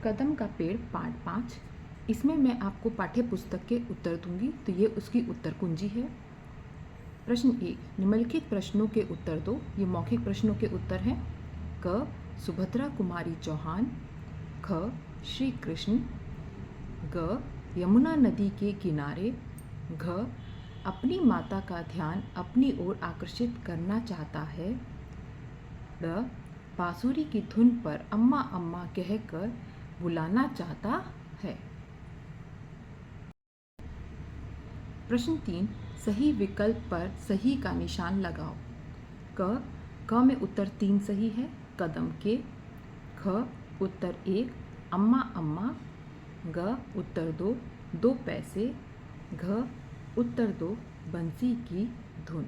कदम का पेड़ पार्ट 5। इसमें मैं आपको पाठ्य पुस्तक के उत्तर दूंगी, तो ये उसकी उत्तर कुंजी है। प्रश्न 1, निम्नलिखित प्रश्नों के उत्तर दो। ये मौखिक प्रश्नों के उत्तर हैं। क, सुभद्रा कुमारी चौहान। ख, श्री कृष्ण। ग, यमुना नदी के किनारे। घ, अपनी माता का ध्यान अपनी ओर आकर्षित करना चाहता है। ड, बांसुरी की धुन पर अम्मा अम्मा कहकर बुलाना चाहता है। प्रश्न 3, सही विकल्प पर सही का निशान लगाओ। क में उत्तर 3 सही है, कदम के। ख, उत्तर 1, अम्मा अम्मा। ग, उत्तर 2, 2 पैसे। घ, उत्तर 2, बंसी की धुन।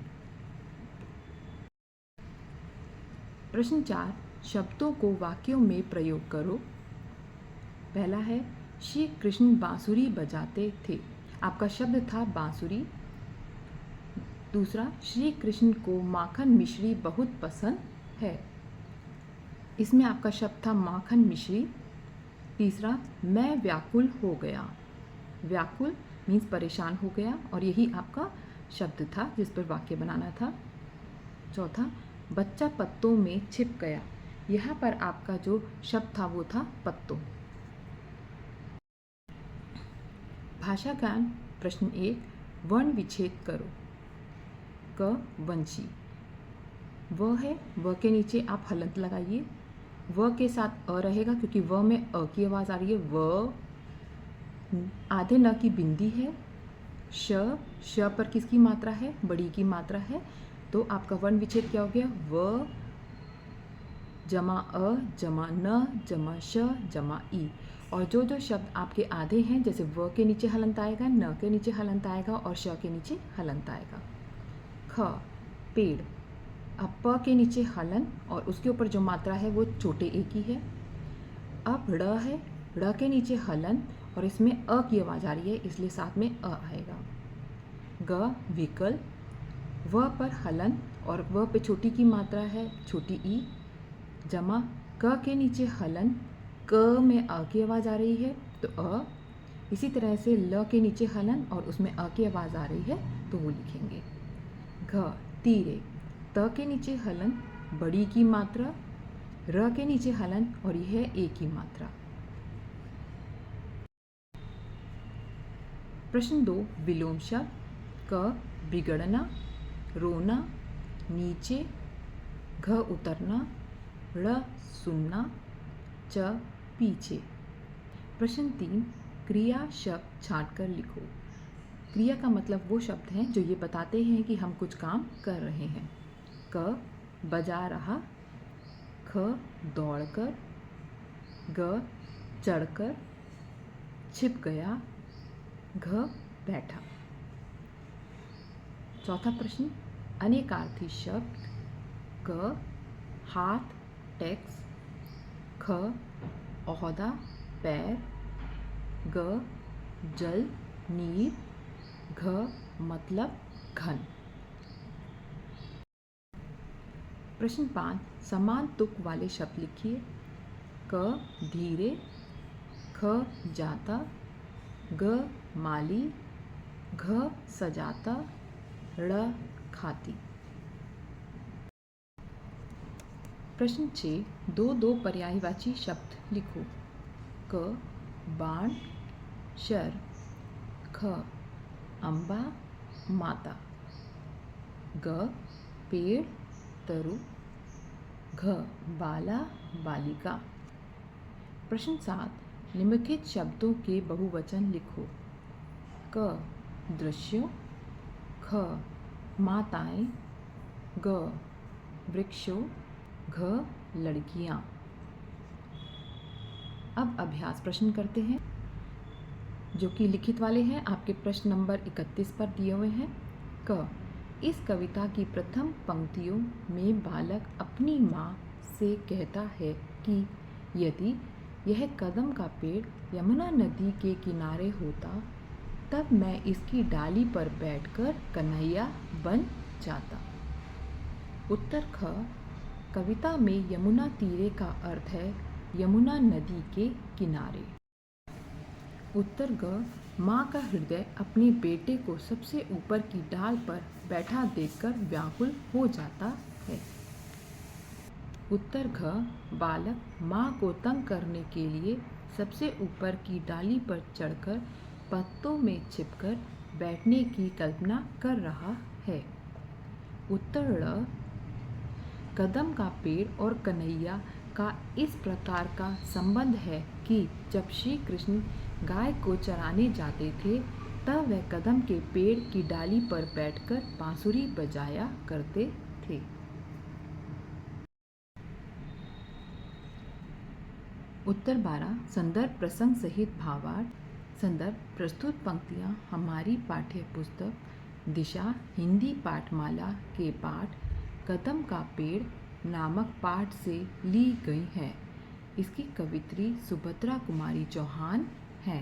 प्रश्न 4, शब्दों को वाक्यों में प्रयोग करो। पहला है, श्री कृष्ण बांसुरी बजाते थे। आपका शब्द था बांसुरी। दूसरा, श्री कृष्ण को माखन मिश्री बहुत पसंद है। इसमें आपका शब्द था माखन मिश्री। तीसरा, मैं व्याकुल हो गया। व्याकुल मीन्स परेशान हो गया, और यही आपका शब्द था जिस पर वाक्य बनाना था। चौथा, बच्चा पत्तों में छिप गया। यहाँ पर आपका जो शब्द था वो था पत्तों। भाषा ज्ञान प्रश्न 1, वर्ण विच्छेद करो। क, वंशी। व है, व के नीचे आप हलंत लगाइए। व के साथ अ रहेगा क्योंकि व में अ की आवाज़ आ रही है। व, आधे न की बिंदी है। श पर किसकी मात्रा है? बड़ी की मात्रा है। तो आपका वर्ण विच्छेद क्या हो गया? व जमा अ जमा न जमा श जमा ई। और जो जो शब्द आपके आधे हैं, जैसे व के नीचे हलंत आएगा, न के नीचे हलंत आएगा और श के नीचे हलंत आएगा। ख, पेड़। अब प के नीचे हलंत और उसके ऊपर जो मात्रा है वो छोटे ए की है। अब ड़ है, ड़ के नीचे हलंत और इसमें अ की आवाज़ आ रही है, इसलिए साथ में अ आएगा। ग, विकल्प। व पर हलंत और व पे छोटी की मात्रा है, छोटी ई। जमा क के नीचे हलंत, क में अ की आवाज़ आ रही है तो अ। इसी तरह से ल के नीचे हलंत और उसमें अ की आवाज़ आ रही है तो वो लिखेंगे। घ, तीरे। त के नीचे हलंत, बड़ी की मात्रा। र के नीचे हलंत और यह है ए की मात्रा। प्रश्न 2, विलोम शब्द। क, बिगड़ना, रोना, नीचे। घ, उतरना। ड़, सुनना। च, पीछे। प्रश्न 3, क्रिया शब्द छांटकर लिखो। क्रिया का मतलब वो शब्द हैं जो ये बताते हैं कि हम कुछ काम कर रहे हैं। क, बजा रहा। ख, दौड़कर। ग, चढ़कर। छिप गया। घ, बैठा। चौथा प्रश्न, अनेकार्थी शब्द। क, हाथ, टैक्स। ख, ओहदा, पैर। ग, जल, नीर। घ, मतलब, घन। प्रश्न 5, समान तुक वाले शब्द लिखिए। क, धीरे। ख, जाता। ग, माली। घ, सजाता। ड़, खाती। प्रश्न 6, दो दो पर्यायवाची शब्द लिखो। क, बाण, शर। ख, अम्बा, माता। ग, पेड़, तरु। घ, बाला, बालिका। प्रश्न 7, निम्नलिखित शब्दों के बहुवचन लिखो। क, दृश्यों। ख, माताएं। ग, वृक्षों। घ, लड़कियां। अब अभ्यास प्रश्न करते हैं जो कि लिखित वाले हैं, आपके प्रश्न नंबर 31 पर दिए हुए हैं। क, इस कविता की प्रथम पंक्तियों में बालक अपनी माँ से कहता है कि यदि यह कदम का पेड़ यमुना नदी के किनारे होता तब मैं इसकी डाली पर बैठकर कन्हैया बन जाता। उत्तर ख, कविता में यमुना तीरे का अर्थ है यमुना नदी के किनारे। उत्तर ग, माँ का हृदय अपने बेटे को सबसे ऊपर की डाल पर बैठा देखकर व्याकुल हो जाता है। उत्तर घ, बालक माँ को तंग करने के लिए सबसे ऊपर की डाली पर चढ़कर पत्तों में छिपकर बैठने की कल्पना कर रहा है। उत्तर ड़, कदम का पेड़ और कन्हैया का इस प्रकार का संबंध है कि जब श्री कृष्ण गाय को चराने जाते थे तब वह कदम के पेड़ की डाली पर बैठकर बांसुरी बजाया करते थे। उत्तर 12 संदर्भ प्रसंग सहित भावार्थ। संदर्भ प्रस्तुत पंक्तियाँ हमारी पाठ्य पुस्तक दिशा हिंदी पाठमाला के पाठ कदम का पेड़ नामक पाठ से ली गई हैं। इसकी कवित्री सुभद्रा कुमारी चौहान हैं।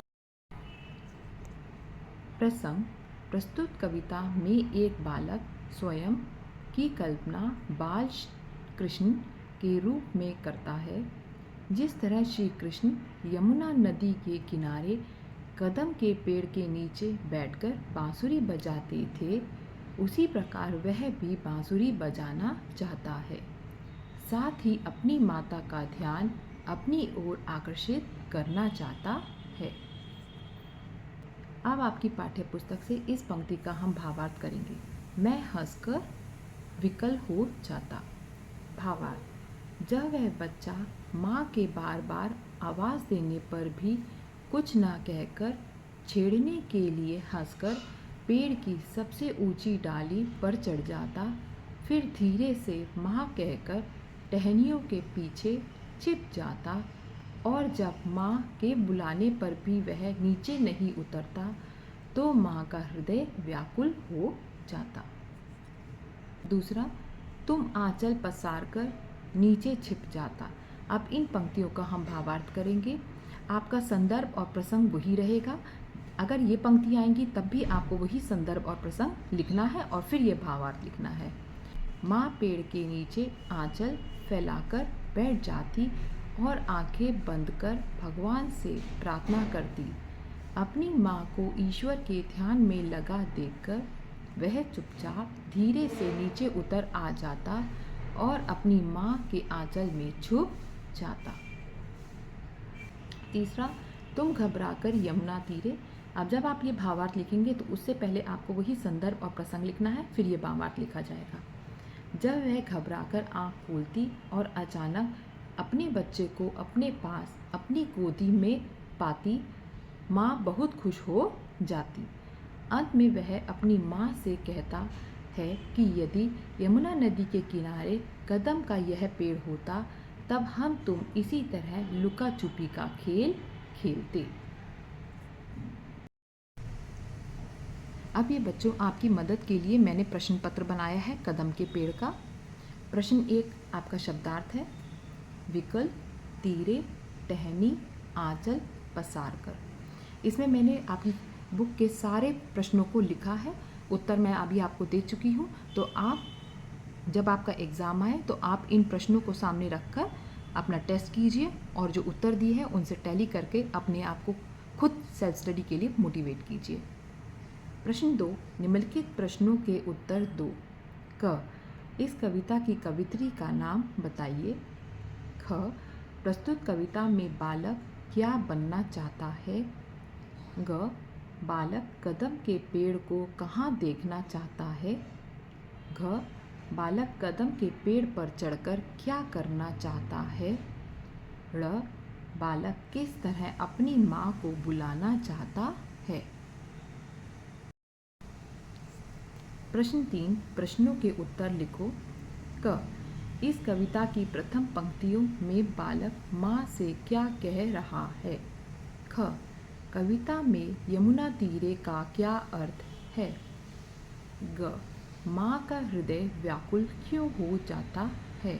प्रसंग प्रस्तुत कविता में एक बालक स्वयं की कल्पना बाल कृष्ण के रूप में करता है। जिस तरह श्री कृष्ण यमुना नदी के किनारे कदम के पेड़ के नीचे बैठकर बांसुरी बजाते थे, उसी प्रकार वह भी बांसुरी बजाना चाहता है, साथ ही अपनी माता का ध्यान अपनी ओर आकर्षित करना चाहता है। अब आपकी पाठ्य पुस्तक से इस पंक्ति का हम भावार्थ करेंगे। मैं हंसकर विकल हो जाता। भावार्थ, जब वह बच्चा माँ के बार बार आवाज़ देने पर भी कुछ ना कहकर छेड़ने के लिए हंसकर पेड़ की सबसे ऊंची डाली पर चढ़ जाता, फिर धीरे से माँ कहकर टहनियों के पीछे छिप जाता और जब माँ के बुलाने पर भी वह नीचे नहीं उतरता तो माँ का हृदय व्याकुल हो जाता। दूसरा, तुम आंचल पसार कर नीचे छिप जाता। अब इन पंक्तियों का हम भावार्थ करेंगे। आपका संदर्भ और प्रसंग वही रहेगा। अगर ये पंक्ति आएंगी तब भी आपको वही संदर्भ और प्रसंग लिखना है और फिर ये भावार्थ लिखना है। माँ पेड़ के नीचे आंचल फैलाकर बैठ जाती और आंखें बंद कर भगवान से प्रार्थना करती। अपनी माँ को ईश्वर के ध्यान में लगा देखकर वह चुपचाप धीरे से नीचे उतर आ जाता और अपनी माँ के आंचल में छुप जाता। तीसरा, तुम घबराकर यमुना तीरे। अब जब आप ये भावार्थ लिखेंगे तो उससे पहले आपको वही संदर्भ और प्रसंग लिखना है, फिर ये भावार्थ लिखा जाएगा। जब वह घबराकर आँख खोलती और अचानक अपने बच्चे को अपने पास अपनी गोदी में पाती, माँ बहुत खुश हो जाती। अंत में वह अपनी माँ से कहता है कि यदि यमुना नदी के किनारे कदम का यह पेड़ होता तब हम तुम इसी तरह लुका छुपी का खेल खेलते। अब ये बच्चों आपकी मदद के लिए मैंने प्रश्न पत्र बनाया है कदम के पेड़ का। प्रश्न 1 आपका शब्दार्थ है विकल, तीरे, टहनी, आंचल, पसार कर। इसमें मैंने आपकी बुक के सारे प्रश्नों को लिखा है, उत्तर मैं अभी आपको दे चुकी हूँ। तो आप जब आपका एग्ज़ाम आए तो आप इन प्रश्नों को सामने रखकर अपना टेस्ट कीजिए और जो उत्तर दिए हैं उनसे टैली करके अपने आप को खुद सेल्फ स्टडी के लिए मोटिवेट कीजिए। प्रश्न 2, निम्नलिखित प्रश्नों के उत्तर दो। क, इस कविता की कवित्री का नाम बताइए। ख, प्रस्तुत कविता में बालक क्या बनना चाहता है। ग, बालक कदम के पेड़ को कहाँ देखना चाहता है। घ, बालक कदम के पेड़ पर चढ़कर क्या करना चाहता है। ड़, बालक किस तरह अपनी माँ को बुलाना चाहता है। प्रश्न 3, प्रश्नों के उत्तर लिखो। क, इस कविता की प्रथम पंक्तियों में बालक माँ से क्या कह रहा है। ख, कविता में यमुना तीरे का क्या अर्थ है। ग, माँ का हृदय व्याकुल क्यों हो जाता है।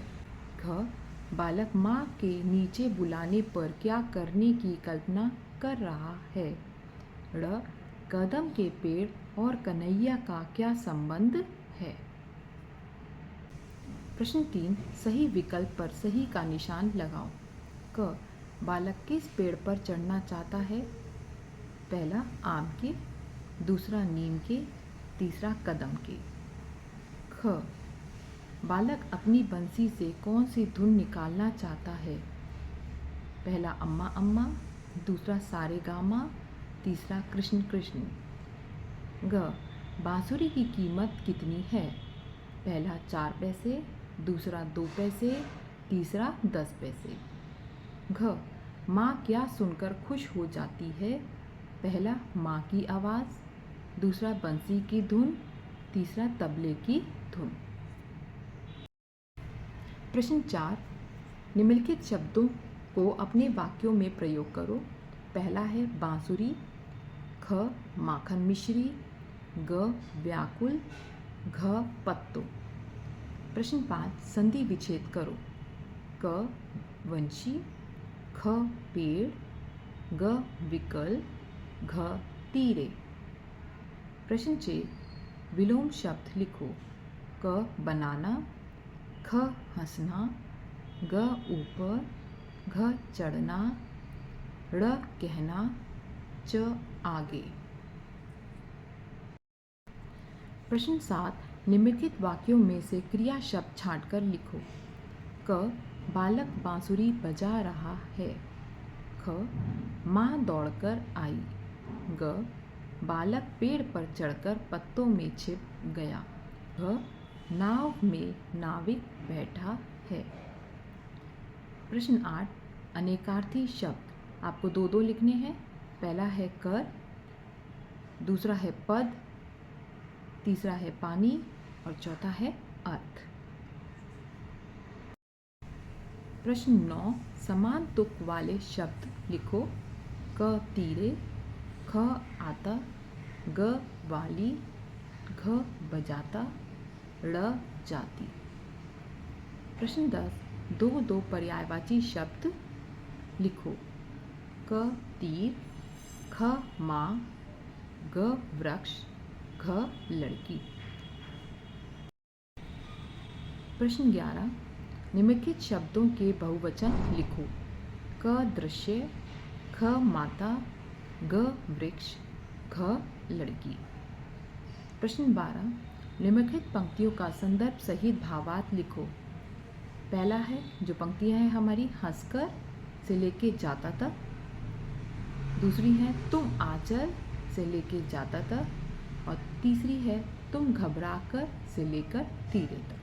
घ, बालक माँ के नीचे बुलाने पर क्या करने की कल्पना कर रहा है। ड़, कदम के पेड़ और कन्हैया का क्या संबंध है। प्रश्न 3, सही विकल्प पर सही का निशान लगाओ। क बालक किस पेड़ पर चढ़ना चाहता है? पहला आम के, दूसरा नीम के, तीसरा कदम के। ख बालक अपनी बंसी से कौन सी धुन निकालना चाहता है? पहला अम्मा अम्मा, दूसरा सारे गामा, तीसरा कृष्ण कृष्ण। ग बांसुरी की कीमत कितनी है? पहला 4 पैसे, दूसरा 2 पैसे, तीसरा 10 पैसे। घ माँ क्या सुनकर खुश हो जाती है? पहला माँ की आवाज़, दूसरा बंसी की धुन, तीसरा तबले की धुन। प्रश्न 4, निम्नलिखित शब्दों को अपने वाक्यों में प्रयोग करो। पहला है बांसुरी, ख माखन मिश्री, ग व्याकुल, घ पत्तों। प्रश्न 5, संधि विच्छेद करो। क वंशी, ख पेड़, ग विकल, घ तीरे। प्रश्न 6, विलोम शब्द लिखो। क बनाना, ख हंसना, ग ऊपर, घ चढ़ना, ड़ कहना, च आगे। प्रश्न 7, निम्नलिखित वाक्यों में से क्रिया शब्द छांटकर लिखो। क बालक बांसुरी बजा रहा है। ख माँ दौड़कर आई। ग बालक पेड़ पर चढ़कर पत्तों में छिप गया। घ नाव में नाविक बैठा है। प्रश्न 8, अनेकार्थी शब्द आपको 2 लिखने हैं। पहला है कर, दूसरा है पद, तीसरा है पानी और चौथा है अर्थ। प्रश्न 9, समान तुक वाले शब्द लिखो। क तीरे, ख आता, ग वाली, घ बजाता, ड़ जाती। प्रश्न 10, 2 पर्यायवाची शब्द लिखो। क तीर, ख माँ, ग वृक्ष, घ लड़की। प्रश्न 11, निम्नलिखित शब्दों के बहुवचन लिखो। क दृश्य, ख माता, ग वृक्ष, घ लड़की। प्रश्न 12, निम्नलिखित पंक्तियों का संदर्भ सहित भावार्थ लिखो। पहला है जो पंक्तियां हैं हमारी, हंसकर से लेके जाता तक। दूसरी है तुम आचल से लेके जाता तक और तीसरी है तुम घबराकर से लेकर तीरे तक।